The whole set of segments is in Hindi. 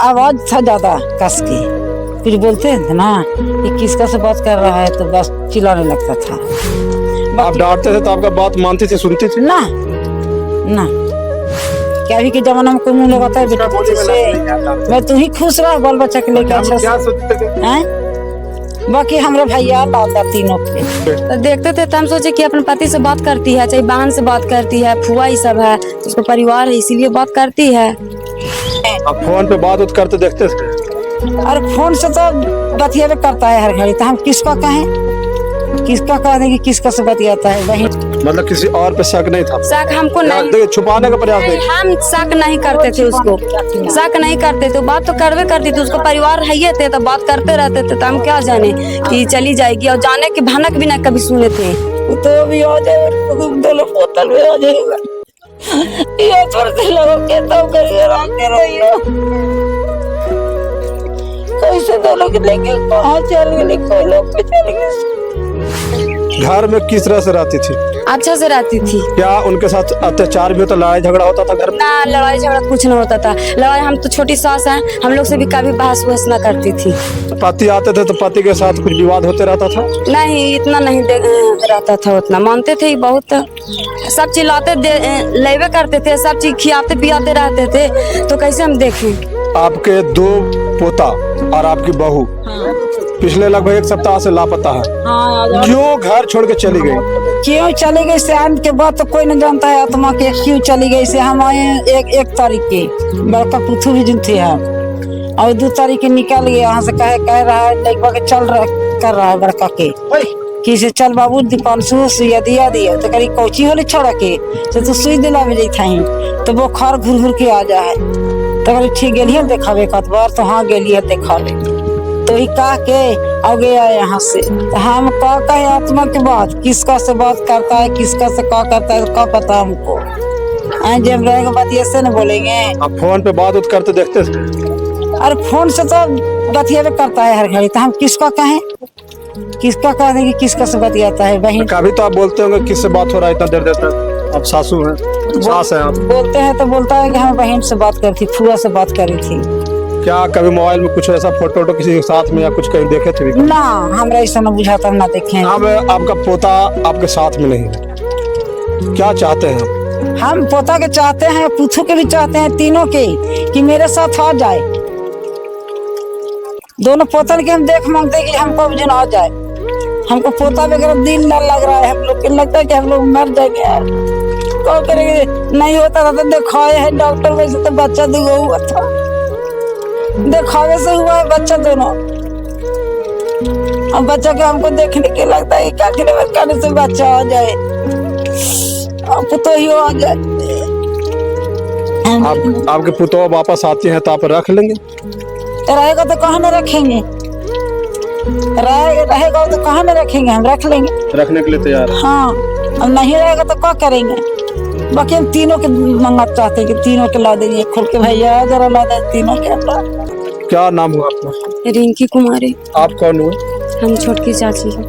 आवाज था ज्यादा कस के, कुछ बोलते थे ना कि किसका से बात कर रहा है तो बस चिल्लाने लगता था। आप डांटते थे तो आपका बात मानती थी, सुनती थी? ना ना, क्या अभी के जमाना में कोई मुंह लगाता है बेटा से? मैं तू ही खुश रहा बाल बच्चा के लेके अच्छा क्या सोचते थे? हैं? बाकी हमारे भैया दादा तीनों के तो देखते थे तो हम सोचे कि अपने पति से बात करती है, चाहे बहन से बात करती है, फुआ ही सब है, तो उसका परिवार है इसीलिए बात करती है। आप फोन पे बात करते देखते थे? और फोन से तो बतिया करता है हर घड़ी, तो हम किसका कहें, किसका कह दें कि किसका से बतियाता है? वही मतलब किसी और पे शक नहीं था? शक हमको नहीं, देखिए छुपाने का प्रयास नहीं। हम शक नहीं करते थे उसको, शक नहीं करते थे, बात तो करवे करती थी, उसको परिवार है ये थे तो बात करते रहते थे, तो हम क्या जाने कि चली जाएगी, और जाने की भनक भी नहीं कभी सुने थे। तो भी आ जाए दोनों बोतल में आ जाएगा, ये थोड़े से लोगों के तो करिए रास्ते रहियो, कैसे दोनों के लेके कहाँ चल गए, कोई लोग पे चल गए। घर में किस तरह से रहती थी? अच्छा से रहती थी। क्या उनके साथ अत्याचार भी होता, लड़ाई झगड़ा होता था घर में? ना लड़ाई झगड़ा कुछ नहीं होता था, लड़ाई हम तो छोटी सास हैं, हम लोग से भी कभी बहस वहस ना करती थी। पति आते थे तो पति के साथ कुछ विवाद होते रहता था? नहीं इतना नहीं रहता था, उतना मानते थे बहुत, सब चीज लाते लेवे करते थे, सब चीज खिलाते पियाते रहते थे, तो कैसे हम देखें। आपके 2 पोता और आपकी बहू पिछले लगभग 1 सप्ताह से लापता है। क्यों घर छोड़ के चली गई? क्यों चली गई से आने के बाद तो कोई नहीं जानता है आत्मा के क्यों चली गई से। हम आए एक तारीख के, बड़का पुथू भी जिन थे हम, और 2 तारीख के निकल गए यहाँ से, कह रहा है लड़का के चल रहा कर रहा है बड़का के कि से चल बाबू दीपांशु सुइया दिया तो करी कोची होले छोड़ा के तो तू सुई दिला भी नहीं थाई, तो वो खार घुर घुर के आ जा है, तो करी ठीक गेलिए देखावे एक बार, तो हाँ गेलिए देखावे, तो ही कह के आ गया यहाँ से। हम का कहे आत्मा की बात, किसका से बात करता है, किसका से क्या करता है, क्या पता हमको। जब रहेगा बात ऐसे न बोलेंगे। आप फोन पे बात करते देखते थे? और फोन से तो बतिया करता है हर घड़ी, तो हम किसका कहें, किसका कह दें कि किसका से बतियाता है? बहन कभी तो आप बोलते होंगे किससे बात हो रहा है इतना देर तक? आप सासू हैं, सास हैं आप, बोलते हैं तो बोलता है कि हम बहन से बात करी थी, फुआ से बात करी थी। क्या कभी मोबाइल में कुछ ऐसा फोटो किसी के साथ में या कुछ कहीं देखे थे? ना हमरा ऐसा न बुझाता, ना देखे। अब आपका पोता आपके साथ में नहीं, क्या चाहते हैं? हम पोता के चाहते हैं, पुथू के भी चाहते हैं, तीनों के कि मेरे साथ आ जाए। दोनों पोतन के हम देख मांगते हैं कि हमको भी आ जाए। हमको पोता वगैरह दिल न लग रहा है, हम लोग को लगता है कि हम लोग मर जाएंगे यार, क्या करेंगे। नहीं होता था तो दिखाए है डॉक्टर, वैसे तो बच्चा 2 हुआ था, दिखावे से हुआ है बच्चा दोनों। अब बच्चा के हमको देखने के लगता है क्या करने से बच्चा आ जाए, आपको तो ही आ जाए। आपके पुतों वापस आती हैं तो आप रख लेंगे? रहेगा तो कहाँ न रखेंगे, रहेगा तो कहाँ न रखेंगे, हम रख लेंगे, रखने के लिए तैयार है। हाँ, अब नहीं रहेगा तो क्या करेंगे। बाकी हम तीनों के मंगा चाहते हैं कि तीनों के ला देंगे, खुल के भैया जरा ला दे तीनों के। क्या नाम हुआ आपका? रिंकी कुमारी। आप कौन हुए? हम छोटकी चाची हैं।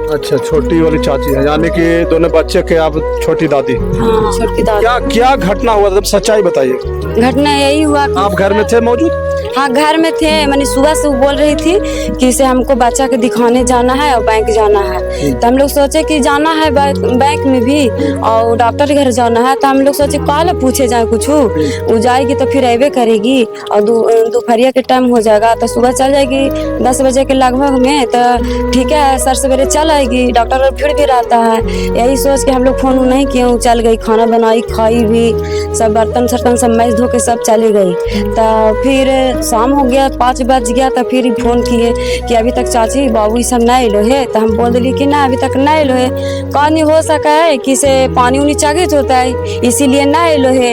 अच्छा, छोटी वाली चाची है, यानी कि दोनों बच्चे के आप छोटी दादी। हाँ छोटकी दादी। क्या घटना हुआ था, सच्चाई बताइए। घटना यही हुआ, आप घर में थे मौजूद? हाँ घर में थे, मैंने सुबह से बोल रही थी कि इसे हमको बच्चा के दिखाने जाना है और बैंक जाना है, तो हम लोग सोचे कि जाना है बैंक में भी और डॉक्टर के घर जाना है, तो हम लोग सोचे कॉल पूछे जाए कुछ, वो जाएगी तो फिर अबे करेगी और दोपहरिया के टाइम हो जाएगा, तो सुबह चल जाएगी 10 बजे के लगभग में, तो ठीक है सर सवेरे चल आएगी, डॉक्टर भीड़ भी रहता है। यही सोच के हम लोग फोन नहीं किए, चल गई, खाना बनाई खाई भी, सब बर्तन सर्तन सब मैज धो के सब चली गई। तो फिर शाम हो गया, 5 बज गया, तो फिर फोन किए कि अभी तक चाची बाबू सब नहीं लो है, तो हम बोल दिली कि ना अभी तक नहीं लो है, कौन नहीं हो सका है कि से पानी उनी चाहिए होता है इसीलिए नहीं लो है,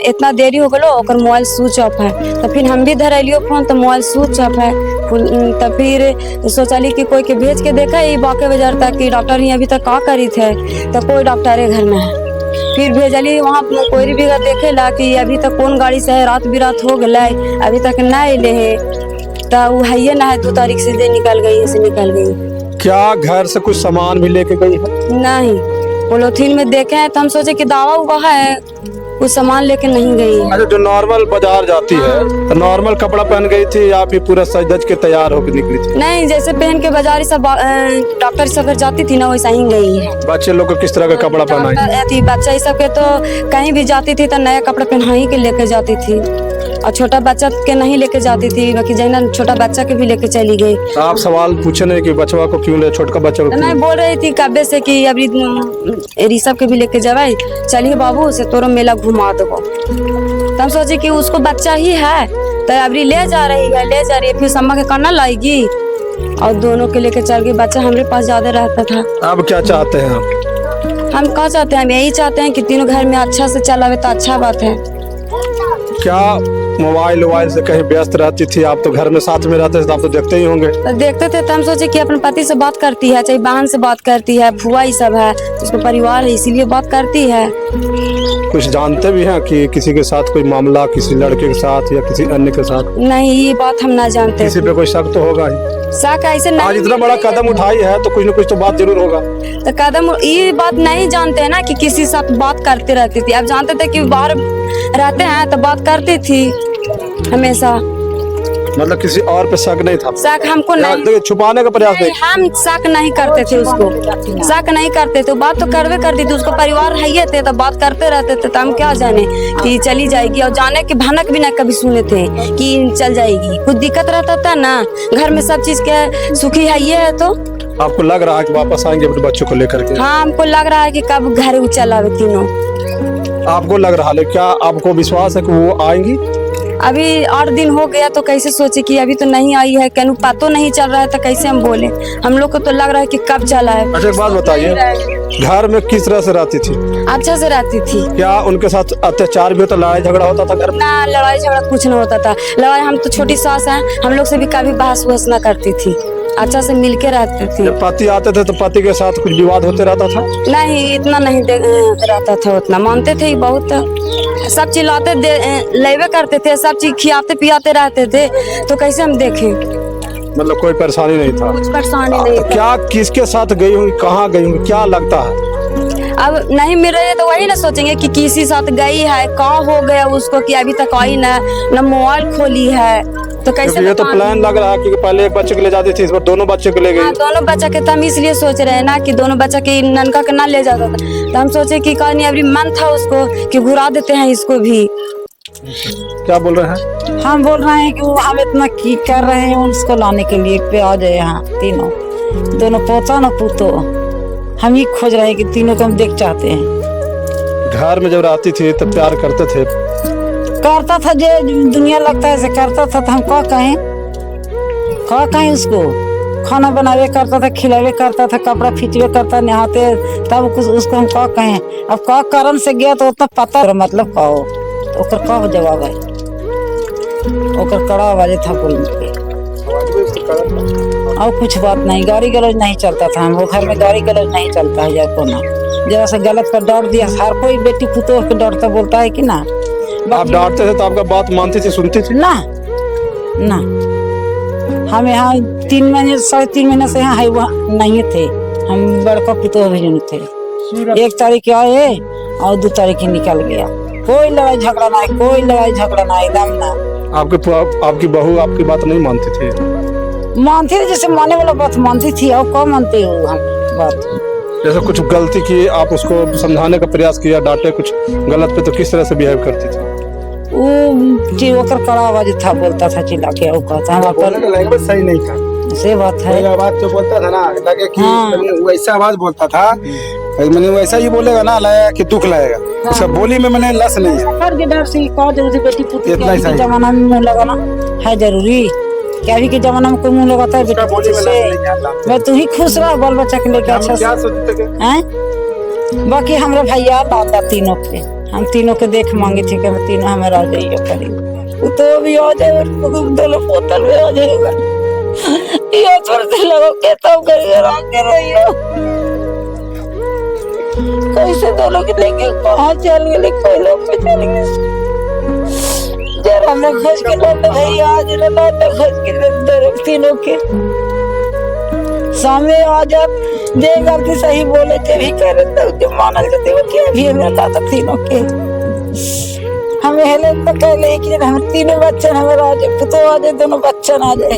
इतना देरी हो गलो, और मोबाइल स्विच ऑफ है। तो फिर हम भी धरलियो फोन, तो मोबाइल स्विच ऑफ है, तो फिर सोचली कि कोई के भेज के देखा ये बाके बाजार तक कि डॉक्टर ही अभी तक का करी थे, तो कोई डॉक्टर घर में है। फिर भेजली वहाँ कोई भी देखे ला कि अभी तक कौन गाड़ी से है, रात बिरात हो गए अभी तक न अले है, तो वो है ना है 2 तारीख से निकल गई, ऐसे निकल गई। क्या घर से कुछ सामान भी लेके गई है? नहीं, पोलोथीन में देखे हैं, तो हम सोचे कि दावा उवा है कुछ सामान लेके नहीं गई है। अच्छा, जो नॉर्मल बाजार जाती है तो नॉर्मल कपड़ा पहन गई थी या फिर पूरा सज धज के तैयार होकर निकली थी? नहीं, जैसे पहन के बाजार सब डॉक्टर सब घर जाती थी ना, वैसा ही गई है। बच्चे लोग को किस तरह का कपड़ा पहना थी बच्चा सब के तो कहीं भी जाती थी तो नया कपड़ा पहना ही के लेके जाती थी, और छोटा बच्चा के नहीं लेके जाती थी, बाकी जैना छोटा बच्चा के भी लेके चली गई। आप सवाल पूछे नहीं कि बच्चा को क्यों ले, छोटका बच्चा को तो क्यों? मैं बोल रही थी कब्बे से कि अभी ऋषभ के भी लेके जाए, चलिए बाबू से तोरो मेला घुमा दो। तो हम सोचे कि उसको बच्चा ही है तो अभी ले जा रही है, फिर सम्मा के करना लाएगी और दोनों के लेके चल गई। बच्चा हमारे पास ज्यादा रहता था। अब क्या चाहते हैं आप? हम क्या चाहते हैं, हम यही चाहते हैं कि तीनों घर में अच्छा से चलावे तो अच्छा बात है। क्या मोबाइल से कहीं व्यस्त रहती थी? आप तो घर में साथ में रहते थे तो आप तो देखते ही होंगे। तो देखते थे तो हम सोचे कि अपने पति से बात करती है, चाहे बहन से बात करती है, फुआ ही सब है, उसको परिवार है इसीलिए बात करती है। कुछ जानते भी हैं कि किसी के साथ कोई मामला, किसी लड़के के साथ या किसी अन्य के साथ? नहीं, ये बात हम ना जानते। किसी पे कोई शक तो होगा ही। शक ऐसे नहीं। आज इतना बड़ा कदम उठाई है तो कुछ न कुछ तो बात जरूर होगा। तो कदम ये बात नहीं जानते हैं ना कि किसी साथ बात करते रहती थी। अब जानते थे कि बाहर रहते हैं तो बात करती थी हमेशा। मतलब किसी और पे शक नहीं था? शक हमको नहीं, देखिए छुपाने का प्रयास नहीं। हम शक नहीं करते थे उसको, शक नहीं करते थे। बात तो करवे करती थी, उसको परिवार है ये थे तो बात करते रहते थे। तो हम क्या जाने कि चली जाएगी, और जाने के भनक भी नहीं कभी सुने थे कि चल जाएगी। कुछ दिक्कत रहता था ना, घर में सब चीज के सुखी है ये है। तो आपको लग रहा है कि वापस आएंगे अपने बच्चों को लेकर के? हाँ, हमको लग रहा है कि कब घर चलावे तीनों। आपको लग रहा है, क्या आपको विश्वास है कि वो आएंगी? अभी 8 दिन हो गया तो कैसे सोचे कि अभी तो नहीं आई है, कहूँ पतो नहीं चल रहा है तो कैसे हम बोले। हम लोग को तो लग रहा है कि कब चला है। अच्छा, एक बात बताइए, घर में किस तरह से रहती थी? अच्छा से रहती थी। क्या उनके साथ अत्याचार भी होता, लड़ाई झगड़ा होता था घर में? ना, लड़ाई झगड़ा कुछ नहीं होता था। लड़ाई, हम तो छोटी सास हैं, हम लोग से भी कभी बहस वहस ना करती थी, अच्छा से मिलके रहती थी। जब पति आते थे तो पति के साथ कुछ विवाद होते रहता था? नहीं, इतना नहीं रहता था, उतना मानते थे बहुत। सब चिल्लाते लेवे करते थे, सब चीज खिलाते पियाते रहते थे, तो कैसे हम देखें। मतलब कोई परेशानी नहीं था? कुछ परेशानी नहीं तो था। क्या किसके साथ गई होंगी, कहाँ गई होंगी, क्या लगता है? अब नहीं मिल रही है तो वही ना सोचेंगे कि किसी साथ गई है, कहाँ हो गया उसको कि अभी तक आई ना मोबाइल खोली है, तो कैसे? ये तो प्लान लग रहा है कि पहले एक बच्चे को ले जाती थी, इस बार दोनों बच्चे को ले गई। हाँ, दोनों बच्चा के तो हम इसलिए सोच रहे हैं ना कि दोनों बच्चा के ननका के ना ले जाता था। तो हम सोचे कि कहीं अभी मन था उसको कि घुरा देते हैं इसको भी। क्या बोल रहे हैं? हम बोल रहे हैं कि वो हम इतना की कर रहे हैं उसको लाने के लिए पे आ जाए यहाँ तीनों, दोनों पोता ना पुतो। हम ही खोज रहे हैं कि तीनों को हम देख चाहते हैं। घर में जब रहती थी तब प्यार करते थे? करता था, जो दुनिया लगता है ऐसे करता था। तो हम क्या कहें उसको? खाना बनावे करता था, खिलावे करता था, कपड़ा खींचवे करता, नहाते, तब कुछ उसको हम क्या कहें? अब क्या कारण से गया तो उतना पता, मतलब का हो तो ओकर का जवाब है? ओकर कड़ा आवाज था बोलने के, और कुछ बात नहीं। गाड़ी गलौज नहीं चलता था, हम वो घर में गाड़ी गलौज नहीं चलता है। जब को ना जरा सा गलत पर डांट दिया, हर कोई बेटी पुतोह के डांटता बोलता है कि ना। आप डांटते थे तो आपका बात मानती थी, सुनती थी? ना ना, हम यहाँ 3 महीने 3.5 महीने से यहाँ है वहाँ नहीं थे। हम बड़का पुतोह भी नहीं थे। 1 तारीख आए और 2 तारीख निकल गया। कोई लड़ाई झगड़ा ना, कोई लड़ाई झगड़ा ना, एकदम ना। आपकी बहू आपकी बात नहीं मानती थी? मानती थी, जैसे माने वाला बात मानती थी। और क्या मानते हो हम बात? जैसे कुछ गलती की, आप उसको समझाने का प्रयास किया, डांटे कुछ गलत पे, तो किस तरह से बिहेव करती थी? वो ओकर कड़ा आवाज था, बोलता था चिल्ला के। वो कहता हम अपन लैंग्वेज सही नहीं था। से बात है। आवाज जो बोलता था ना, लगे कि हाँ। वैसा आवाज बोलता था, मैंने वैसा ही बोलेगा ना, लगा कि दुख लगेगा। उसका बोली में मैंने लस नहीं है। सफर के डर से कहा जरूरी बेटी पुत्री इतना ही के सही। जमाना में मुंह लगाना है जरूरी? क्या अभी के जमाना में कोई मुंह लगाता है बेटी पुत्री से? मैं तू ही खुश रहा बाल बच्चा के लेके अच्छा से, क्या सोचते थे? हैं? बाकी हमारे भैया दादा तीनों के, हम तीनों के देख मांगे थे कि हम तीनों हमें आ जाइए करीब। तो भी आ जाए, दोनों पोतल में आ जाएगा। ये थोड़े से लोगों के तो करिए रखे रहियो। कैसे दोनों के लेके कहाँ चल गए? कोई लोग पे चल गए। जरा हमने खोज के लाते भैया, आज लाते खोज के दोनों तीनों के सामने आ जा दे। गलती सही बोले थे भी करे तो जो मानल जाते वो क्या भी हमें लाता तीनों के। हमें हेले तो कहले कि हम तीनों बच्चे हमारा आज पुतो आ जाए, दोनों बच्चे आ जाए।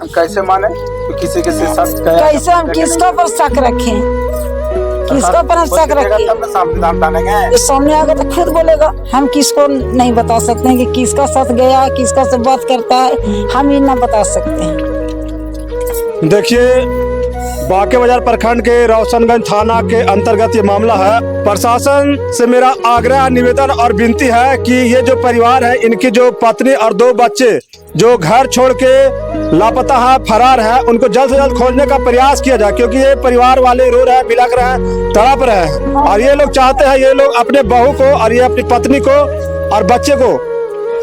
हम कैसे माने कि किसी के साथ कैसे हम किसका पर शक रखें, किसका पर हम शक रखें? तब ना सामने दाम तानेंगे। जो सामने आएगा तो खुद बोलेगा। हम किसको नहीं बता सकते हैं कि किसका साथ गया, किसका से बात करता है, हम ही ना बता सकते हैं। देखिए, बांके बाजार प्रखंड के रोशनगंज थाना के अंतर्गत ये मामला है। प्रशासन से मेरा आग्रह, निवेदन और विनती है कि ये जो परिवार है, इनकी जो पत्नी और 2 बच्चे जो घर छोड़ के लापता है, फरार है, उनको जल्द से जल्द खोजने का प्रयास किया जाए, क्योंकि ये परिवार वाले रो रहे हैं, बिलख रहे हैं, तड़प रहे हैं। और ये लोग चाहते हैं, ये लोग अपने बहू को और ये अपनी पत्नी को और बच्चे को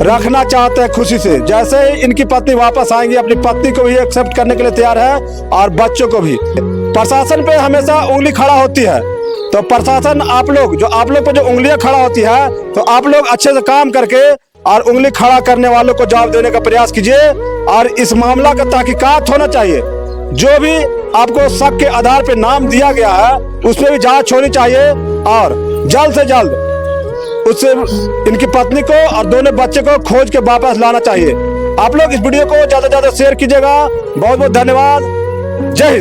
रखना चाहते हैं खुशी से। जैसे ही इनकी पत्नी वापस आएंगी, अपनी पत्नी को भी एक्सेप्ट करने के लिए तैयार है और बच्चों को भी। प्रशासन पे हमेशा उंगली खड़ा होती है, तो प्रशासन आप लोग पे जो उंगलियां खड़ा होती है, तो आप लोग अच्छे से काम करके और उंगली खड़ा करने वालों को जवाब देने का प्रयास कीजिए। और इस मामला का तहकीकात होना चाहिए। जो भी आपको शक के आधार पे नाम दिया गया है, उसमें भी जांच होनी चाहिए और जल्द से जल्द उससे इनकी पत्नी को और दोनों बच्चे को खोज के वापस लाना चाहिए। आप लोग इस वीडियो को ज्यादा से ज्यादा शेयर कीजिएगा। बहुत बहुत धन्यवाद। जय हिंद।